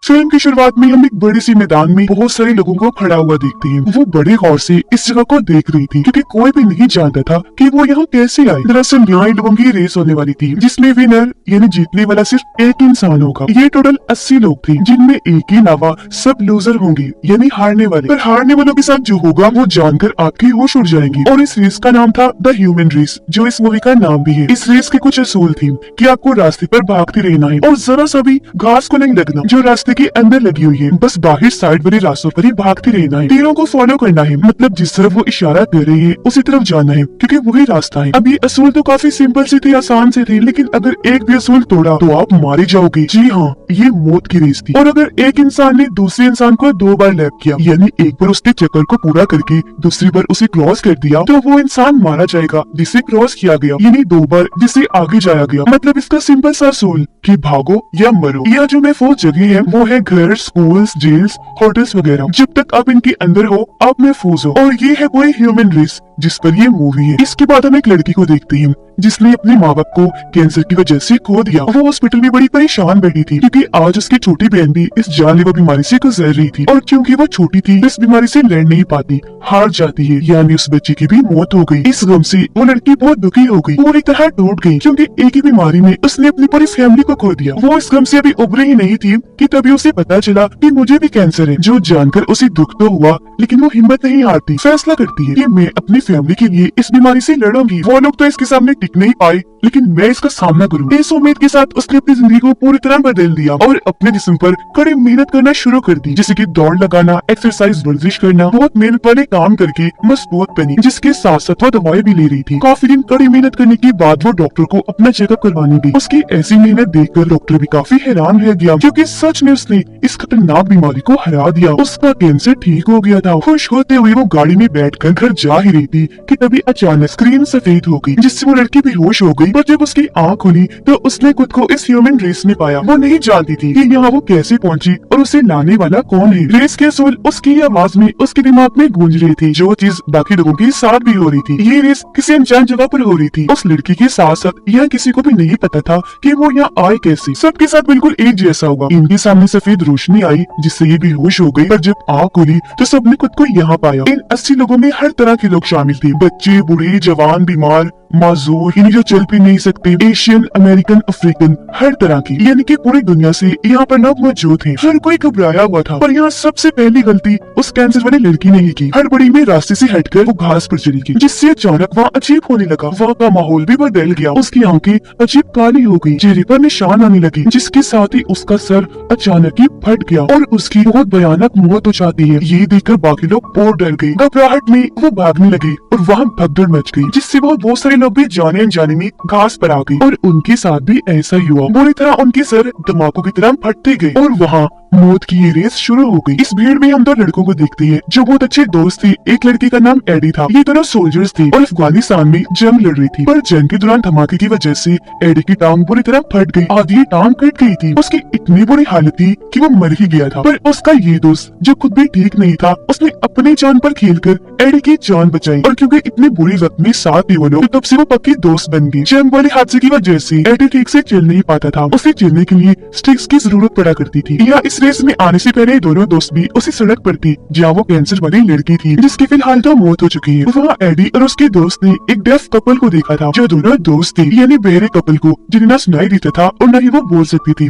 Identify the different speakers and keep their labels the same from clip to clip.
Speaker 1: Film की शुरुआत में हम एक बड़े सी मैदान में बहुत सारे लोगों को खड़ा हुआ देखते हैं। वो बड़े गौर से इस जगह को देख रही थी क्योंकि कोई भी नहीं जानता था कि वो यहाँ कैसे आए। दरअसल यहाँ लोगों की रेस होने वाली थी जिसमें विनर यानी जीतने वाला सिर्फ एक इंसान होगा। ये टोटल 80 लोग थे जिनमें एक के अलावा सब लूजर होंगे यानी हारने वाले। पर हारने वालों के साथ जो होगा वो जानकर आपकी होश उड़ जाएंगी। और इस रेस का नाम था द ह्यूमन रेस, जो इस मूवी का नाम भी है। इस रेस के कुछ असूल थे कि आपको रास्ते पर भागते रहना है और जरा सा भी घास को नहीं लगना जो रास्ते के अंदर लगी हुई है। बस बाहर साइड वाले रास्तों पर ही भागते रहना है। तीरों को फॉलो करना है, मतलब जिस तरफ वो इशारा कर रही है उसी तरफ जाना है क्योंकि वही रास्ता है। अब ये असूल तो काफी सिंपल से थे, आसान से थे, लेकिन अगर एक भी असूल तोड़ा तो आप मारे जाओगे। जी हाँ, ये मौत की रेस थी। और अगर एक इंसान ने दूसरे इंसान को 2 बार लैप किया यानी एक बार उसके चक्कर को पूरा करके दूसरी बार उसे क्रॉस कर दिया तो वो इंसान मारा जाएगा जिसे क्रॉस किया गया, यानी 2 बार जिसे आगे जाया गया। मतलब इसका सिंपल सा असूल कि भागो या मरो। यह जो महफूज जगह है वो है घर, स्कूल्स, जेल्स, होटल्स वगैरह। जब तक आप इनके अंदर हो आप महफूज हो। और ये है पूरी ह्यूमन रेस जिस पर ये मूवी है। इसके बाद हम एक लड़की को देखते हैं जिसने अपने माँ बाप को कैंसर की वजह से खो दिया। वो हॉस्पिटल में बड़ी परेशान बैठी थी क्योंकि आज उसकी छोटी बहन भी इस जानलेवा बीमारी से गुजर रही थी और क्योंकि वो छोटी थी इस बीमारी से लड़ नहीं पाती, हार जाती है, यानी उस बच्चे की भी मौत हो गई। इस गम से वो लड़की बहुत दुखी हो गई, पूरी तरह टूट गई क्योंकि एक ही बीमारी में उसने अपनी पूरी फैमिली को खो दिया। वो इस गम से अभी उभरी ही नहीं थी कि तभी उसे पता चला कि मुझे भी कैंसर है। जो जानकर उसे दुख तो हुआ लेकिन वो हिम्मत नहीं हारती, फैसला करती है कि मैं अपनी फैमिली के लिए इस बीमारी से लड़ूंगी। वो लोग तो इसके सामने टिक नहीं पाए लेकिन मैं इसका सामना करूंगी। इस उम्मीद के साथ उसने अपनी जिंदगी को पूरी तरह बदल दिया और अपने जिस्म पर कड़ी मेहनत करना शुरू कर दी, जैसे कि दौड़ लगाना, एक्सरसाइज, वर्जिश करना। बहुत मेहनत वाले काम करके मजबूत बनी, जिसके साथ साथ वो दवाई भी ले रही थी। काफी दिन कड़ी मेहनत करने के बाद वो डॉक्टर को अपना चेकअप करवाने गई। उसकी ऐसी मेहनत देखकर डॉक्टर भी काफी हैरान रह गया क्योंकि सच में उसने इस खतरनाक बीमारी को हरा दिया। उसका कैंसर ठीक हो गया था। खुश होते हुए वो गाड़ी में बैठकर घर जा ही रही थी कि तभी अचानक स्क्रीन सफेद हो गई जिससे वो लड़की बेहोश हो गई। पर जब उसकी आंख खुली तो उसने खुद को इस ह्यूमन रेस में पाया। वो नहीं जानती थी कि यहाँ वो कैसे पहुंची और उसे लाने वाला कौन है। रेस के असूल उसकी आवाज में उसके दिमाग में गूंज रही थी, जो चीज बाकी लोगों के साथ भी हो रही थी। ये रेस किसी अनजान जगह पर हो रही थी। उस लड़की के साथ साथ यह किसी को भी नहीं पता था कि वो यहाँ आए कैसे। सबके साथ बिल्कुल एक जैसा होगा। इनके सामने सफेद रोशनी आई जिससे ये बेहोश हो गई, पर जब आंख खुली तो सबने खुद को यहाँ पाया। इन 80 लोगों में हर तरह के लोग शामिल थे, बच्चे, बूढ़े, जवान, बीमार, माजूर, यानी जो चल भी नहीं सकते, एशियन, अमेरिकन, अफ्रीकन, हर तरह की, यानी कि पूरी दुनिया से यहाँ पर लोग मौजूद थे। हर कोई घबराया हुआ था। पर यहाँ सबसे पहली गलती उस कैंसर वाली लड़की ने ही की। हड़बड़ी में रास्ते से हटकर वो घास पर चली गई जिससे अचानक वहाँ अजीब होने लगा। वहाँ का माहौल भी बदल गया। उसकी आंखें अजीब काली हो गई, चेहरे पर निशान आने लगे जिसके साथ ही उसका सर अचानक ही फट गया और उसकी बहुत भयानक मौत हो जाती है। ये देखकर बाकी लोग और डर गए। घबराहट में वो भागने लगे और वहाँ भगदड़ मच गई जिससे बहुत सारे लोग भी जाने अनजाने में घास पर आ गए और उनके साथ भी ऐसा ही हुआ। बुरी तरह उनके सर धमाकों की तरह फटते गए और वहाँ मौत की ये रेस शुरू हो गई। इस भीड़ में हम 2 लड़कों को देखते हैं जो बहुत अच्छे दोस्त थे। एक लड़की का नाम एडी था। ये दोनों सोल्जर्स थे और अफगानिस्तान में जंग लड़ रही थी। पर जंग के दौरान धमाके की वजह से एडी की टांग बुरी तरह फट गई, आधी टांग कट गई थी। उसकी इतनी बुरी हालत थी कि वो मर ही गया था। पर उसका ये दोस्त जो खुद भी ठीक नहीं था, उसने अपनी जान पर खेलकर एडी की जान बचाई और क्योंकि इतने बुरी वक्त में साथ थे वो लोग, तब से वो पक्के दोस्त बन गए। जंग वाले हादसे की वजह से एडी ठीक से चल नहीं पाता था। उसे चलने के लिए स्टिक्स की जरूरत पड़ा करती थी। यहाँ इस रेस में आने से पहले दोनों दोस्त भी उसी सड़क पर थे जहाँ वो कैंसर वाली लड़की थी जिसकी फिलहाल तो मौत हो चुकी है। वहाँ एडी और उसके दोस्त ने एक डेफ कपल को देखा था जो दोनों दोस्त थे, यानी बहरे कपल को जिन्हें ना सुनाई देता था और न ही वो बोल सकती थी।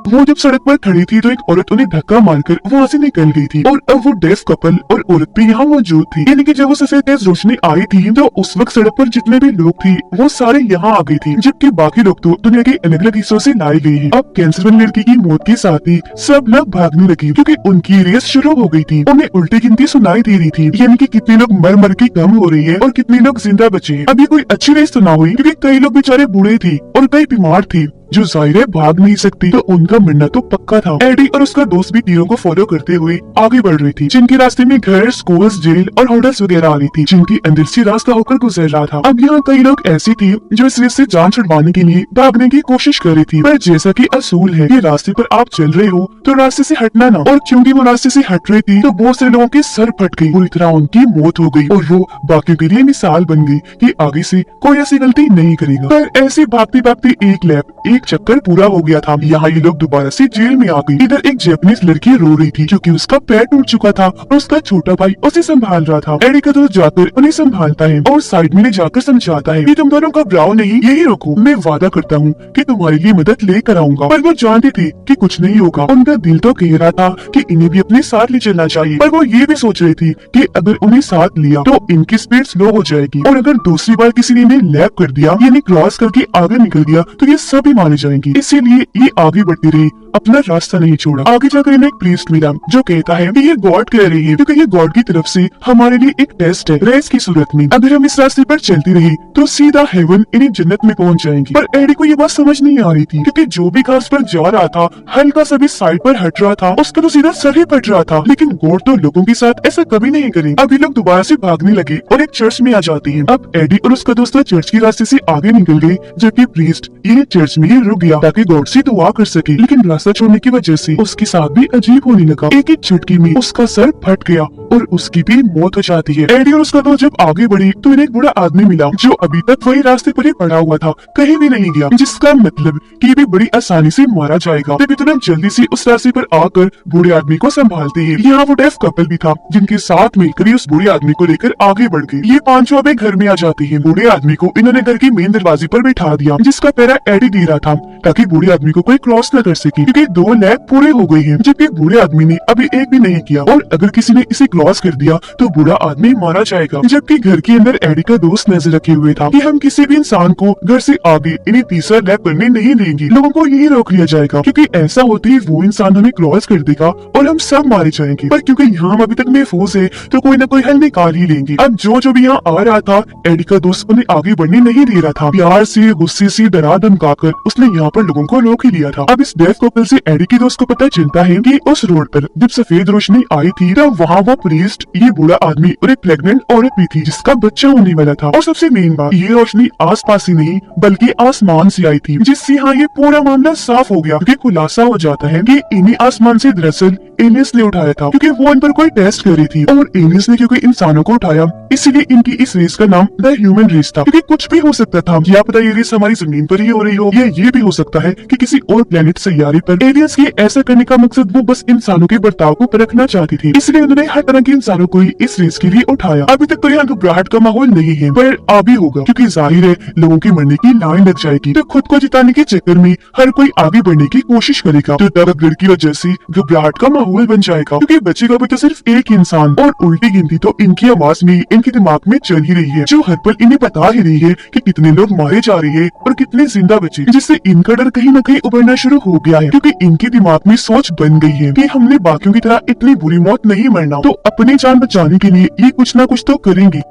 Speaker 1: वो जब सड़क पर खड़ी थी तो एक औरत उन्हें धक्का मारकर वहाँ से निकल गई थी और अब वो डेफ कपल और औरत भी यहाँ मौजूद थी। यानी कि जब वो सफेद तेज रोशनी आई थी तो उस वक्त सड़क पर जितने भी लोग थे वो सारे यहाँ आ गए थे, जबकि बाकी लोग तो दुनिया के अलग अलग हिस्सों से लाए गए हैं। अब कैंसर वाली लड़की की मौत के साथ ही सब लोग भागने लगे क्योंकि उनकी रेस शुरू हो गई थी। उन्हें उल्टी गिनती सुनाई दे रही थी, यानी कि कितने लोग मर मर के कम हो रही है और कितने लोग जिंदा बचे हैं। अब ये कोई अच्छी रेस तो ना हुई क्योंकि कई लोग बेचारे बूढ़े थे और कई बीमार थे जो जाहिर है भाग नहीं सकती, तो उनका मरना तो पक्का था। एडी और उसका दोस्त भी तीरों को फॉलो करते हुए आगे बढ़ रही थी, जिनके रास्ते में घर, स्कूल्स, जेल और होटल्स वगैरह आ रही थी, जिनके अंदर से रास्ता होकर गुजर रहा था। अब यहाँ कई लोग ऐसे थे जो इस रेस से जान छुड़वाने के लिए भागने की कोशिश कर रही थी, पर जैसा कि असूल है कि रास्ते पर आप चल रहे हो तो रास्ते से हटना ना। और क्योंकि वो रास्ते से हट रही थी तो बहुत से लोगों के सर फट गई, पूरी तरह उनकी मौत हो गई और वो बाकी के लिए मिसाल बन गई कि आगे से कोई ऐसी गलती नहीं करेगा। पर ऐसे भागते भागते एक लैप एक चक्कर पूरा हो गया था। यहाँ ये लोग दोबारा से जेल में आ गई। इधर एक जैपनीज लड़की रो रही थी क्योंकि उसका पैर टूट चुका था और उसका छोटा भाई उसे संभाल रहा था। एडी का दोस्त जाकर उन्हें संभालता है और साइड में ले जाकर समझाता है कि तुम दोनों घबराओ नहीं, यही रुको, मैं वादा करता हूँ कि तुम्हारे लिए मदद लेकर आऊंगा। पर वो जानते थे कि कुछ नहीं होगा। उनका दिल तो कह रहा था कि इन्हें भी अपने साथ ले चलना चाहिए, पर वो ये भी सोच रही थी कि अगर उन्हें साथ लिया तो इनकी स्पीड स्लो हो जाएगी और अगर दूसरी बार किसी ने इन्हें लैप कर दिया यानी क्रॉस करके आगे निकल गया तो ये सभी मारे जाएंगे। इसीलिए ये आगे बढ़ती रही, अपना रास्ता नहीं छोड़ा। आगे जाकर इन्हें एक प्रीस्ट मिला जो कहता है कि ये गॉड कह रही है क्योंकि ये गॉड की तरफ से हमारे लिए एक टेस्ट है रेस की सूरत में। अगर हम इस रास्ते पर चलती रही तो सीधा हेवन इन्हें जन्नत में पहुंच जाएंगी। पर एडी को ये बात समझ नहीं आ रही थी क्योंकि जो भी घास पर जा रहा था हल्का सा भी साइड पर हट रहा था उसका तो सीधा सर ही फट रहा था। लेकिन गॉड तो लोगों के साथ ऐसा कभी नहीं करेंगे। अब ये लोग दोबारा से भागने लगे और एक चर्च में आ जाते हैं। अब एडी और उसका दोस्त चर्च के रास्ते से आगे निकल गए जबकि प्रीस्ट ये चर्च में ही रुक गया ताकि गॉड से दुआ कर सके। लेकिन रास्ता छोड़ने की वजह से उसके साथ भी अजीब होने लगा। एक एक झटके में उसका सर फट गया और उसकी भी मौत हो जाती है। एडी और उसका दोस्त जब आगे बढ़े तो इन्हें एक बूढ़ा आदमी मिला जो अभी तक वही रास्ते पर ही पड़ा हुआ था, कहीं भी नहीं गया, जिसका मतलब कि ये भी बड़ी आसानी से मारा जाएगा। तब इतना जल्दी से उस रास्ते पर आकर बूढ़े आदमी को संभालते हैं। यहाँ वो डेफ कपल भी था जिनके साथ मिलकर ही उस बूढ़े आदमी को लेकर आगे बढ़ गए। ये पांचों अब घर में आ जाते हैं। बूढ़े आदमी को इन्होंने घर के मेन दरवाजे पर बैठा दिया जिसका पैरा एडी दे रहा था ताकि बूढ़े आदमी को कोई क्रॉस न कर सके क्योंकि 2 लैप पूरे हो गए हैं जबकि बूढ़े आदमी ने अभी एक भी नहीं किया और अगर किसी ने इसे क्रॉस कर दिया तो बूढ़ा आदमी मारा जाएगा। जबकि घर के अंदर एडी का दोस्त नजर रखे हुए था कि हम किसी भी इंसान को घर से आगे इन्हें तीसरा लैप करने नहीं देंगे, लोगों को यही रोक लिया जाएगा क्योंकि ऐसा होते ही वो इंसान हमें क्रॉस कर देगा और हम सब मारे जाएंगे। पर क्योंकि यहाँ हम अभी तक महफूज है तो कोई न कोई हल निकाल ही लेंगे। अब जो भी यहाँ आ रहा था एडी का दोस्त उन्हें आगे बढ़ने नहीं दे रहा था। प्यार से गुस्से से डरा धमकाकर उसने यहाँ पर लोगों को रोक ही लिया था। अब इस डेफ कपल से एडी के दोस्त को पता चलता है कि उस रोड पर जब सफेद रोशनी आई थी तब वहाँ वो प्रीस्ट, ये बूढ़ा आदमी और एक प्रेग्नेंट औरत भी थी जिसका बच्चा होने वाला था। और सबसे मेन बात, ये रोशनी आस पास ही नहीं बल्कि आसमान से आई थी जिससे यहाँ ये पूरा मामला साफ हो गया क्योंकि खुलासा हो जाता है कि इन्हें आसमान से दरअसल एलियंस ने उठाया था क्योंकि वो इन पर कोई टेस्ट कर रही थी और एलियंस ने क्योंकि इंसानों को उठाया इसीलिए इनकी इस रेस का नाम द ह्यूमन रेस था क्योंकि कुछ भी हो सकता था। क्या पता ये रेस हमारी जमीन पर ही हो रही हो या ये भी हो सकता है कि किसी और प्लेनेट सैयारे पर। एलियंस के ऐसा करने का मकसद वो बस इंसानों के बर्ताव को परखना चाहती थी, इसलिए उन्होंने हर तरह के इंसानों को ही इस रेस के लिए उठाया। अभी तक तो यहाँ घबराहट का माहौल नहीं है पर अभी होगा क्योंकि जाहिर है लोगों के मरने की लाइन लग जाएगी तो खुद को जिताने के चक्कर में हर कोई आगे बढ़ने की कोशिश करेगा तो तब भीड़ की वजह से घबराहट का माहौल बन जाएगा क्योंकि बचेगा भी तो सिर्फ एक इंसान और उल्टी गिनती तो इनकी आवाज में इनके दिमाग में चल ही रही है जो हर पल इन्हें बता ही रही है कि कितने लोग मारे जा रहे हैं और कितने जिंदा बचे, जिससे इनका डर कहीं न कहीं उभरना शुरू हो गया है क्योंकि इनके दिमाग में सोच बन गई है कि हमने बाकियों की तरह इतनी बुरी मौत नहीं मरना तो अपनी जान बचाने के लिए ये कुछ ना कुछ तो करेंगे।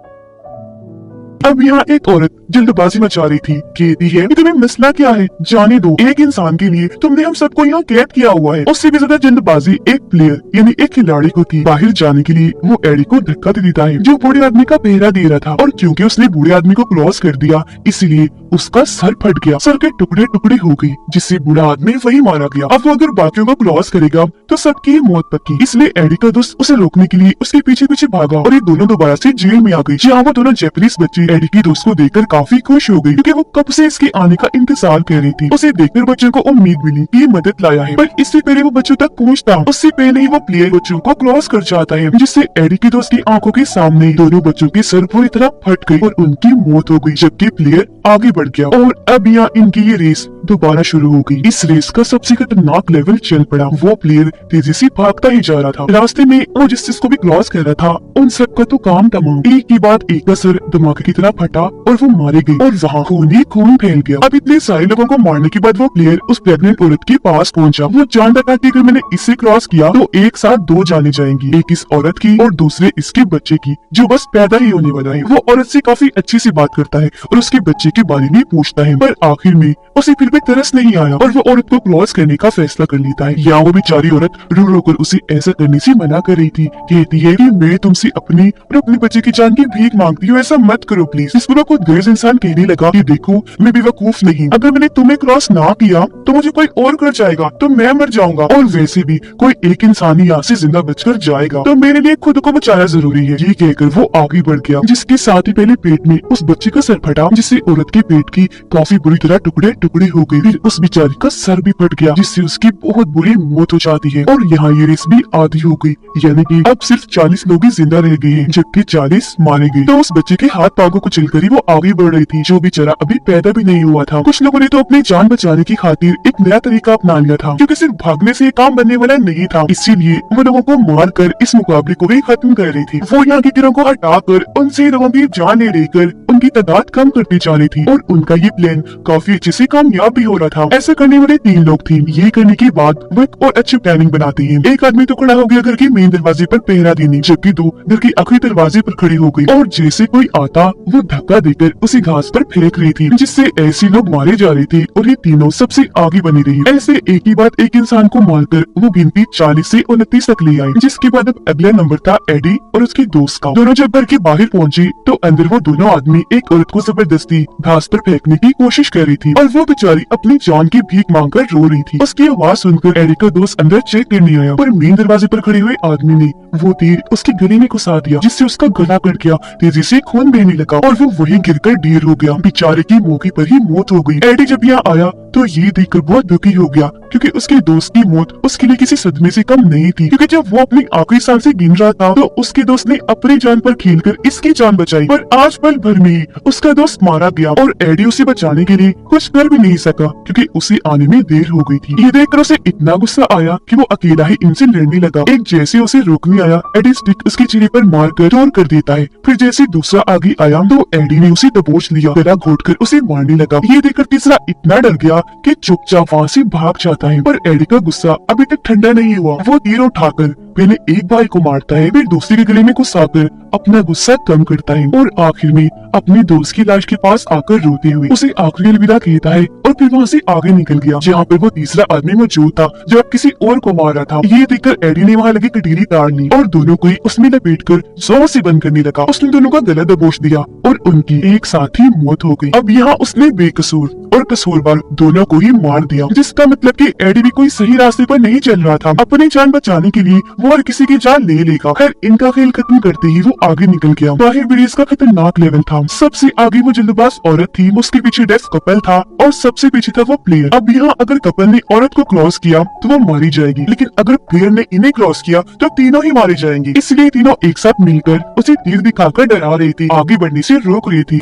Speaker 1: अब यहाँ एक औरत जल्दबाजी मचा रही थी, कहती है कि तुम्हें मसला क्या है, जाने दो, एक इंसान के लिए तुमने हम सबको यहाँ कैद किया हुआ है। उससे भी ज्यादा जल्दबाजी एक प्लेयर यानी एक खिलाड़ी को थी। बाहर जाने के लिए वो एडी को धक्का दे देता है जो बूढ़े आदमी का पहरा दे रहा था और क्योंकि उसने बूढ़े आदमी को क्रॉस कर दिया इसलिए उसका सर फट गया, सर के टुकड़े टुकड़े हो गए जिससे बूढ़ा आदमी वही मारा गया। अब वो अगर बाकियों को क्रॉस करेगा तो सबकी मौत पक्की, इसलिए एडी का दोस्त उसे रोकने के लिए उसके पीछे पीछे भागा और ये दोनों दोबारा से जेल में आ गई जहाँ वो दोनों जापानीज बच्चे एडी की दोस्त को देखकर काफी खुश हो गई क्योंकि वो कब से इसके आने का इंतजार कर रही थी। उसे देखकर बच्चों को उम्मीद मिली कि ये मदद लाया है, पर इससे पहले वो बच्चों तक पहुंचता उससे पहले ही वो प्लेयर बच्चों को क्रॉस कर जाता है जिससे एडी की दोस्त की आंखों के सामने दोनों बच्चों के सर पूरी तरह फट गई और उनकी मौत हो गई जबकि प्लेयर आगे बढ़ गया। और अब यहाँ इनकी ये रेस दोबारा शुरू हो गई। इस रेस का सबसे खतरनाक लेवल चल पड़ा। वो प्लेयर तेजी से भागता ही जा रहा था, रास्ते में वो जिसको भी क्रॉस कर रहा था उन सबका तो काम तमाम। एक के बाद एक का सर धमाके की तरह फटा और वो मारे गए और वहाँ खून ही खून फैल गया। अब इतने सारे लोगों को मारने के बाद वो प्लेयर उस प्रेग्नेंट औरत के पास पहुंचा। वो जानता था कि अगर मैंने इसे क्रॉस किया तो एक साथ 2 जाने जाएंगी, एक इस औरत की और दूसरे इसके बच्चे की जो बस पैदा ही होने वाला है। वो औरत से काफी अच्छी सी बात करता है और उसके बच्चे के बारे में पूछता है, पर आखिर में उसे फिर भी तरस नहीं आया और वो औरत को क्रॉस करने का फैसला कर लेता है। यहाँ वो बेचारी औरत रो रो कर उसे ऐसा करने से मना कर रही थी, कहती है कि मैं तुमसे अपनी और अपने बच्चे की जान की भीख मांगती हूँ, ऐसा मत करो प्लीज। जिस पर वो खुद गैर इंसान कहने लगा कि देखो मैं बेवकूफ नहीं, अगर मैंने तुम्हें क्रॉस ना किया तो मुझे कोई और कर जाएगा तो मैं मर जाऊंगा, और वैसे भी कोई एक इंसान ही यहाँ से जिंदा बचकर जाएगा, तो मेरे लिए खुद को बचाना जरूरी है। ये कहकर वो आगे बढ़ गया, जिसके साथ ही पहले पेट में उस बच्चे का सर फटा, जिससे औरत के पेट की काफी बुरी तरह टुकड़े टुकड़े हो गए। फिर उस बेचारी का सर भी फट गया, जिससे उसकी बहुत बुरी मौत हो जाती है। और यहाँ ये रेस भी आधी हो गई, यानी कि अब सिर्फ 40 लोग ही जिंदा रह गए हैं, जबकि 40 मारे गए। तो उस बच्चे के हाथ पांव को कुचलकर ही वो आगे बढ़ रही थी, जो बेचारा अभी पैदा भी नहीं हुआ था। कुछ लोगों ने तो अपनी जान बचाने की खातिर एक नया तरीका अपना लिया था, क्योंकि सिर्फ भागने से काम बनने वाला नहीं था, इसीलिए वो लोगों को मार कर इस मुकाबले को भी खत्म कर रही थी। वो यहाँ की गिरोह को हटाकर उनसे लोगों की जानें लेकर उनकी तादाद कम करती जा रही थी, और उनका ये प्लान काफी अच्छे से कामयाब भी हो रहा था। ऐसा करने वाले 3 लोग थे। ये करने के बाद वो एक और अच्छी प्लानिंग बनाती है। एक आदमी तो खड़ा हो गया घर के मेन दरवाजे पर पहरा देने, जबकि 2 घर के आखिरी दरवाजे पर खड़ी हो गई, और जैसे कोई आता वो धक्का देकर उसी घास पर फेंक रही थी, जिससे ऐसे लोग मारे जा रहे थे, और ये तीनों सबसे आगे बनी रही। ऐसे एक ही बात एक इंसान को मारकर वो गिनती 40 से 29 तक ले आई, जिसके बाद अब अगला नंबर था एडी और उसके दोस्त का। दोनों जब घर के बाहर पहुंचे तो अंदर वो दोनों आदमी एक औरत को जबरदस्ती घास पर फेंकने की कोशिश कर रही थी, और वो बेचारी अपनी जान की भीख मांगकर रो रही थी। उसकी आवाज सुनकर एडी का दोस्त अंदर चेक करने आया, पर मेन दरवाजे पर खड़े हुए आदमी ने वो तीर उसके गले में घुसा दिया, जिससे उसका गला कट गया, तेजी से खून बहने लगा, और वो वहीं गिरकर ढेर हो गया। बेचारे की मौके पर ही मौत हो गई। एडी जब यहाँ आया तो ये देखकर बहुत दुखी हो गया, क्योंकि उसके दोस्त की मौत उसके लिए किसी सदमे से कम नहीं थी, क्योंकि जब वो अपनी आखिरी सांस से गिन रहा था तो उसके दोस्त ने अपनी जान पर खेलकर इसकी जान बचाई, पर आज पल भर में ही उसका दोस्त मारा गया, और एडी उसे बचाने के लिए कुछ कर भी नहीं सका, क्योंकि उसे आने में देर हो गई थी। ये देखकर उसे इतना गुस्सा आया कि वो अकेला ही इनसे लड़ने लगा। एक जैसे उसे रोकने आया, एडी स्टिक उसके चेहरे पर मारकर चोर कर देता है। फिर जैसे दूसरा आगे आया तो एडी ने उसे दबोच लिया, गला घोटकर उसे मारने लगा। ये देखकर तीसरा इतना डर गया कि चुपचाप वहाँ से भाग जाता है, पर एडी का गुस्सा अभी तक ठंडा नहीं हुआ। वो तीर उठाकर पहले एक भाई को मारता है, फिर दूसरे के गले में घुसाकर अपना गुस्सा कम करता है, और आखिर में अपने दोस्त की लाश के पास आकर रोते हुए उसे आखिरी अलविदा कहता है, और फिर वहाँ से आगे निकल गया, जहाँ पर वो तीसरा आदमी मौजूद था जो अब किसी और को मार रहा था। ये देखकर एडी ने वहाँ लगी कटीली तार ली और दोनों को ही उसमें लपेटकर जोर से बंद करने लगा। उसने दोनों का गला दबोच दिया और उनकी एक साथ ही मौत हो गई। अब यहाँ उसने बेकसूर और कसूरवार दोनों को ही मार दिया, जिसका मतलब कि एडी भी कोई सही रास्ते पर नहीं चल रहा था। अपनी जान बचाने के लिए वो और किसी की जान ले लेगा। खैर इनका खेल खत्म करते ही वो आगे निकल गया। बाहर ब्रिज का खतरनाक लेवल था। सबसे आगे वो जल्दबाज औरत थी, उसके पीछे डेफ कपल था, और सबसे पीछे था वो प्लेयर। अब यहाँ अगर कपल ने औरत को क्रॉस किया तो वो मारी जाएगी, लेकिन अगर प्लेयर ने इन्हें क्रॉस किया तो तीनों ही मारे जाएंगे। इसलिए तीनों एक साथ मिलकर उसे तीर दिखाकर डरा रही थी, आगे बढ़ने से रोक रही थी।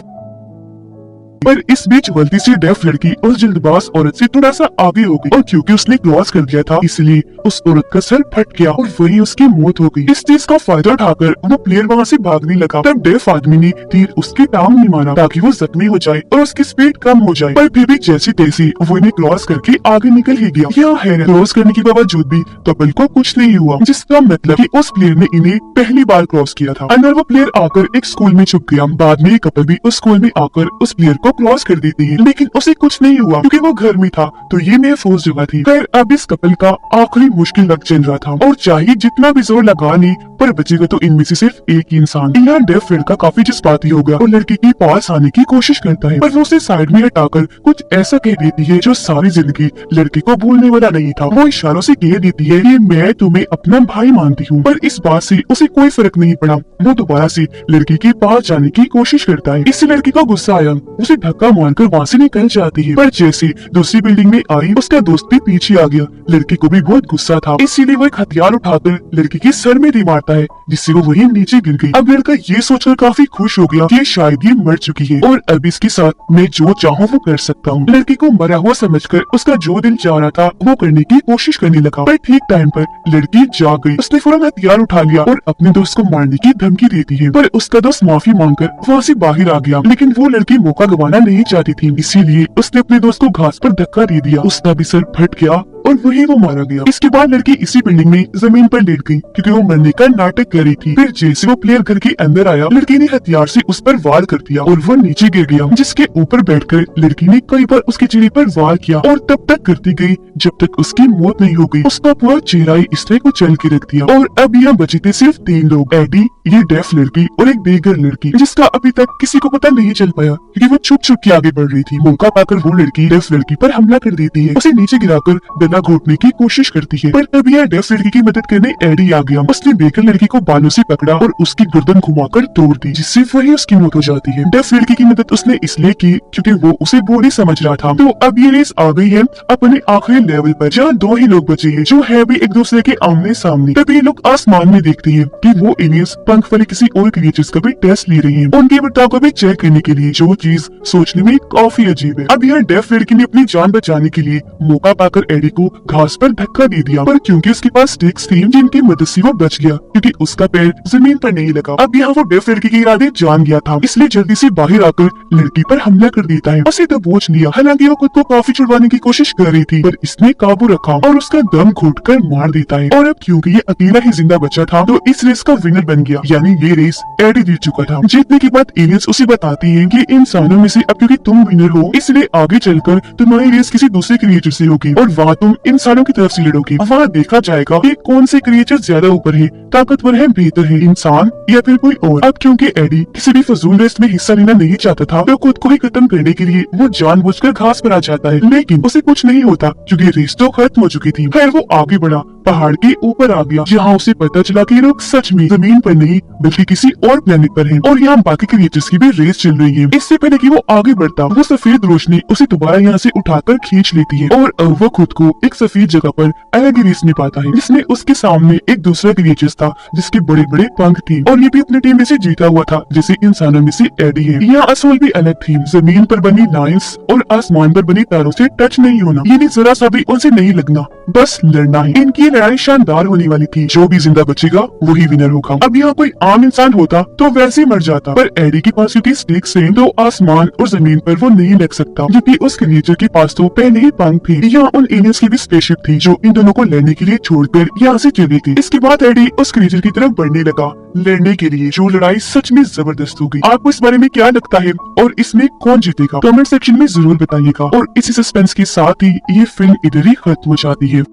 Speaker 1: पर इस बीच गलती से डेफ लड़की उस जल्दबाज औरत से थोड़ा सा आगे हो गई, और क्योंकि उसने क्रॉस कर दिया था इसलिए उस औरत का सर फट गया और वही उसकी मौत हो गई। इस चीज का फायदा उठाकर वो प्लेयर वहाँ से भागने लगा, तब डेफ आदमी ने तीर उसके टांग में मारा ताकि वो जख्मी हो जाए और उसकी स्पीड कम हो जाए, पर फिर भी जैसी तैसी वो इन्हें क्रॉस करके आगे निकल ही गया। यह है क्रॉस करने के बावजूद भी कपल को कुछ नहीं हुआ, जिसका मतलब कि उस प्लेयर ने इन्हें पहली बार क्रॉस किया था। अंदर वो प्लेयर आकर एक स्कूल में छुप गया। बाद में कपल भी उस स्कूल में आकर उस प्लेयर को क्रॉस कर देती है, लेकिन उसे कुछ नहीं हुआ क्योंकि वो घर में था, तो ये महफूज जगह थी। खैर अब इस कपल का आखिरी मुश्किल वक्त चल रहा था, और चाहे जितना भी जोर लगा ली पर बचेगा तो इनमें से सिर्फ एक ही इंसान। यहाँ डेफ लड़का काफी जज्बाती हो गया और लड़की के पास आने की कोशिश करता है, पर वो उसे साइड में हटाकर कुछ ऐसा कह देती है जो सारी जिंदगी लड़के को भूलने वाला नहीं था। वो इशारों से कह देती है कि मैं तुम्हें अपना भाई मानती हूँ, पर इस बात से उसे कोई फर्क नहीं पड़ा। वो दोबारा से लड़की के पास जाने की कोशिश करता है। इससे लड़की को गुस्सा आया, उसे धक्का मारकर वहाँ से निकल जाती है, पर जैसे दूसरी बिल्डिंग में आई उसका दोस्त भी पीछे आ गया। लड़की को भी बहुत गुस्सा था, इसीलिए वो एक हथियार उठाकर लड़की के सर में दे मारता है, जिससे वो वहीं नीचे गिर गई। अब लड़का ये सोचकर काफी खुश हो गया कि शायद ये मर चुकी है और अब इसके साथ मैं जो चाहूँ वो कर सकता हूँ। लड़की को मरा हुआ समझकर उसका जो दिल चाह रहा था वो करने की कोशिश करने लगा, पर ठीक टाइम पर लड़की जाग गई। उसने फौरन हथियार उठा लिया और अपने दोस्त को मारने की धमकी देती है, पर उसका दोस्त माफी मांगकर वहाँ से बाहर आ गया। लेकिन वो लड़की मौका गंवाना नहीं चाहती थी, इसीलिए उसने अपने दोस्त को घास पर धक्का दे दिया। उसका भी सर फट गया और वही वो मारा गया। इसके बाद लड़की इसी बिल्डिंग में जमीन पर लेट गई क्योंकि वो मरने का नाटक कर रही थी। फिर जैसे वो प्लेयर घर के अंदर आया, लड़की ने हथियार से उस पर वार कर दिया और वो नीचे गिर गया, जिसके ऊपर बैठकर लड़की ने कई बार उसके चेहरे पर वार किया और तब तक करती गई जब तक उसकी मौत नहीं हो गई। उसका पूरा चेहरा ही इस तरह को चल के रख दिया। और अब यहाँ बचे थे सिर्फ 3 लोग, एडी, ये डेफ लड़की और एक बेघर लड़की, जिसका अभी तक किसी को पता नहीं चल पाया क्योंकि वो छुप छुप के आगे बढ़ रही थी। मौका पाकर वो लड़की डेफ लड़की पर हमला कर देती है, उसे नीचे गिराकर गला घोटने की कोशिश करती है। पर तब यह डेफ लड़की की मदद करने एडी आ गया। उसने बेघर लड़की को बालों से पकड़ा और उसकी गर्दन घुमाकर तोड़ दी, जिससे वही उसकी मौत हो जाती है। डेफ लड़की की मदद उसने इसलिए की क्योंकि वो उसे बोली समझ रहा था। तो अब ये रेस आ गई है अपने आखिरी लेवल पर, जहाँ 2 ही लोग बचे हैं जो है भी एक दूसरे के आमने सामने। तभी लोग आसमान में देखते हैं कि वो एलियंस पंख वाले किसी और क्रिएचर्स का भी टेस्ट ले रही हैं, उनके बर्ताव को भी चेक करने के लिए, जो चीज सोचने में काफी अजीब है। अब यहाँ डेफ लड़की ने अपनी जान बचाने के लिए मौका पाकर एडी को घास पर धक्का दे दिया, पर क्योंकि उसके पास स्टिक्स थी जिनकी मदद से वो बच गया क्योंकि उसका पैर जमीन पर नहीं लगा। अब यहाँ वो डेफ लड़की के इरादे जान गया था, इसलिए जल्दी से बाहर आकर लड़की पर हमला कर देता है, उसे दबोच लिया। हालांकि वो खुद को काफी छुड़वाने की कोशिश कर रही थी, पर इसने काबू रखा और उसका दम घोटकर मार देता है। और अब क्योंकि ये अकेला ही जिंदा बचा था तो इस रेस का विनर बन गया, यानी ये रेस एडी जीत चुका था। जीतने के बाद एलियंस उसे बताती है कि इंसानों में से अब क्योंकि तुम विनर हो इसलिए आगे चलकर तुम्हारी रेस किसी दूसरे क्रिएचर से होगी और वहाँ तुम इंसानों की तरफ से लड़ोगे। वहाँ देखा जाएगा कि कौन से क्रिएचर ज्यादा ऊपर है, ताकतवर है, बेहतर है, इंसान या फिर कोई और। अब क्योंकि एडी किसी भी फजूल रेस में हिस्सा लेना नहीं चाहता था तो खुद को ही खत्म करने के लिए वो जानबूझकर घास पर आ जाता है, लेकिन उसे कुछ नहीं होता क्योंकि रेस तो खत्म हो चुकी थी। खैर वो आगे बढ़ा, पहाड़ के ऊपर आ गया, जहाँ उसे पता चला कि लोग सच में जमीन पर नहीं बल्कि किसी और प्लेनेट पर हैं और यहाँ बाकी क्रिएचर्स की भी रेस चल रही है। इससे पहले कि वो आगे बढ़ता, वो सफेद रोशनी उसे दोबारा यहाँ से उठाकर खींच लेती है और अब वो खुद को एक सफेद जगह पर अलग ही रेस में पाता है, जिसमें उसके सामने एक दूसरा क्रिएचर्स था जिसके बड़े बड़े पंख थे और ये भी अपनी टीम में से जीता हुआ था, जैसे इंसानों में से एडी है। यहाँ असूल भी अलग थी, जमीन पर बनी लाइंस और आसमान पर बनी तारों से टच नहीं होना, यानी जरा सा भी उनसे नहीं लगना, बस लड़ना है। इनकी लड़ाई शानदार होने वाली थी, जो भी जिंदा बचेगा वही विनर होगा। अब यहाँ कोई आम इंसान होता तो वैसे ही मर जाता, पर एडी के पास क्योंकि स्टिक्स हैं तो आसमान और जमीन पर वो नहीं लग सकता, क्योंकि उस क्रिएचर के पास तो पहले ही पंख थे। यहाँ उन एलियंस की भी स्पेसशिप थी जो इन दोनों को लड़ने के लिए छोड़कर यहाँ से चली थी। इसके बाद एडी उस क्रिएचर की तरफ बढ़ने लगा लड़ने के लिए, जो लड़ाई सच में जबरदस्त होगी। आपको इस बारे में क्या लगता है और इसमें कौन जीतेगा, कमेंट सेक्शन में जरूर बताइएगा। और इसी सस्पेंस के साथ ही ये फिल्म इधर ही खत्म हो जाती है।